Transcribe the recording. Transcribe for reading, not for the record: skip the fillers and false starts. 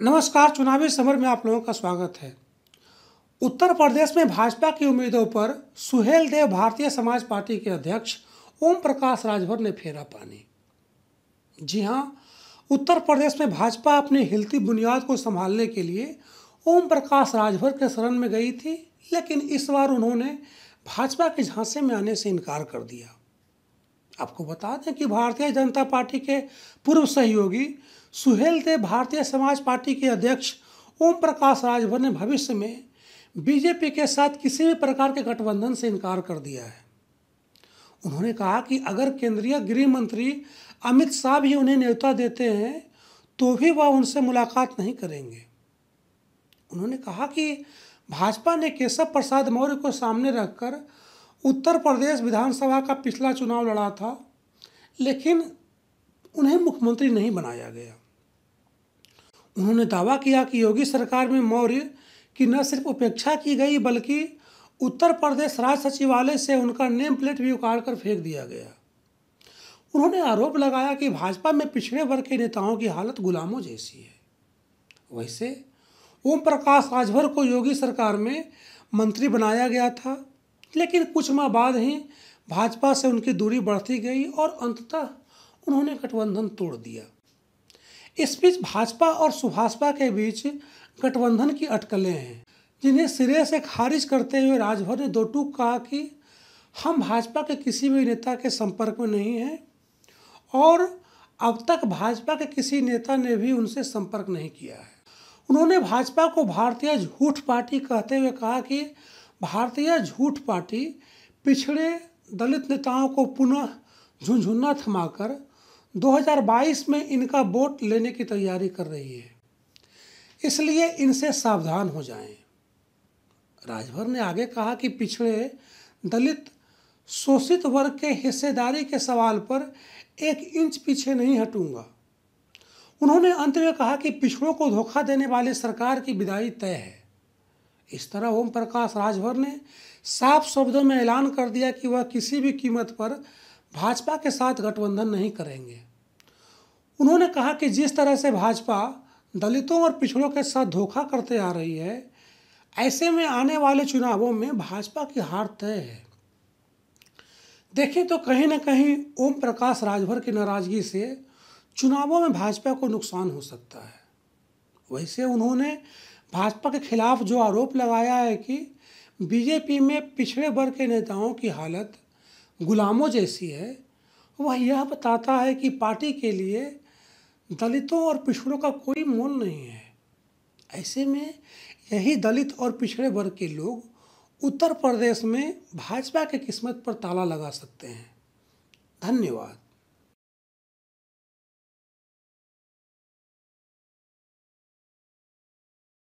नमस्कार। चुनावी समर में आप लोगों का स्वागत है। उत्तर प्रदेश में भाजपा की उम्मीदों पर सुहेल देव भारतीय समाज पार्टी के अध्यक्ष ओम प्रकाश राजभर ने फेरा पानी। जी हां, उत्तर प्रदेश में भाजपा अपनी हिलती बुनियाद को संभालने के लिए ओम प्रकाश राजभर के शरण में गई थी, लेकिन इस बार उन्होंने भाजपा के झांसे में आने से इनकार कर दिया। आपको बता दें कि भारतीय जनता पार्टी के पूर्व सहयोगी सुहेल देव भारतीय समाज पार्टी के अध्यक्ष ओम प्रकाश राजभर ने भविष्य में बीजेपी के साथ किसी भी प्रकार के गठबंधन से इनकार कर दिया है। उन्होंने कहा कि अगर केंद्रीय गृह मंत्री अमित शाह भी उन्हें न्योता देते हैं तो भी वह उनसे मुलाकात नहीं करेंगे। उन्होंने कहा कि भाजपा ने केशव प्रसाद मौर्य को सामने रखकर उत्तर प्रदेश विधानसभा का पिछला चुनाव लड़ा था, लेकिन उन्हें मुख्यमंत्री नहीं बनाया गया। उन्होंने दावा किया कि योगी सरकार में मौर्य की न सिर्फ उपेक्षा की गई, बल्कि उत्तर प्रदेश राज्य सचिवालय से उनका नेम प्लेट भी उखाड़ कर फेंक दिया गया। उन्होंने आरोप लगाया कि भाजपा में पिछड़े वर्ग के नेताओं की हालत गुलामों जैसी है। वैसे ओम प्रकाश राजभर को योगी सरकार में मंत्री बनाया गया था, लेकिन कुछ माह बाद ही भाजपा से उनकी दूरी बढ़ती गई और अंततः उन्होंने गठबंधन तोड़ दिया। इस बीच भाजपा और सुभाषपा के बीच गठबंधन की अटकलें हैं, जिन्हें सिरे से खारिज करते हुए राजभर ने दो टूक कहा कि हम भाजपा के किसी भी नेता के संपर्क में नहीं हैं और अब तक भाजपा के किसी नेता ने भी उनसे संपर्क नहीं किया है। उन्होंने भाजपा को भारतीय झूठ पार्टी कहते हुए कहा कि भारतीय झूठ पार्टी पिछड़े दलित नेताओं को पुनः झुंझुन्ना थमाकर 2022 में इनका वोट लेने की तैयारी कर रही है, इसलिए इनसे सावधान हो जाएं। राजभर ने आगे कहा कि पिछड़े दलित शोषित वर्ग के हिस्सेदारी के सवाल पर 1 इंच पीछे नहीं हटूंगा। उन्होंने अंत में कहा कि पिछड़ों को धोखा देने वाली सरकार की विदाई तय है। इस तरह ओम प्रकाश राजभर ने साफ शब्दों में ऐलान कर दिया कि वह किसी भी कीमत पर भाजपा के साथ गठबंधन नहीं करेंगे। उन्होंने कहा कि जिस तरह से भाजपा दलितों और पिछड़ों के साथ धोखा करते आ रही है, ऐसे में आने वाले चुनावों में भाजपा की हार तय है। देखें तो कहीं न कहीं ओम प्रकाश राजभर की नाराजगी से चुनावों में भाजपा को नुकसान हो सकता है। वैसे उन्होंने भाजपा के खिलाफ जो आरोप लगाया है कि बीजेपी में पिछड़े वर्ग के नेताओं की हालत गुलामों जैसी है, वह यह बताता है कि पार्टी के लिए दलितों और पिछड़ों का कोई मोल नहीं है। ऐसे में यही दलित और पिछड़े वर्ग के लोग उत्तर प्रदेश में भाजपा की किस्मत पर ताला लगा सकते हैं। धन्यवाद।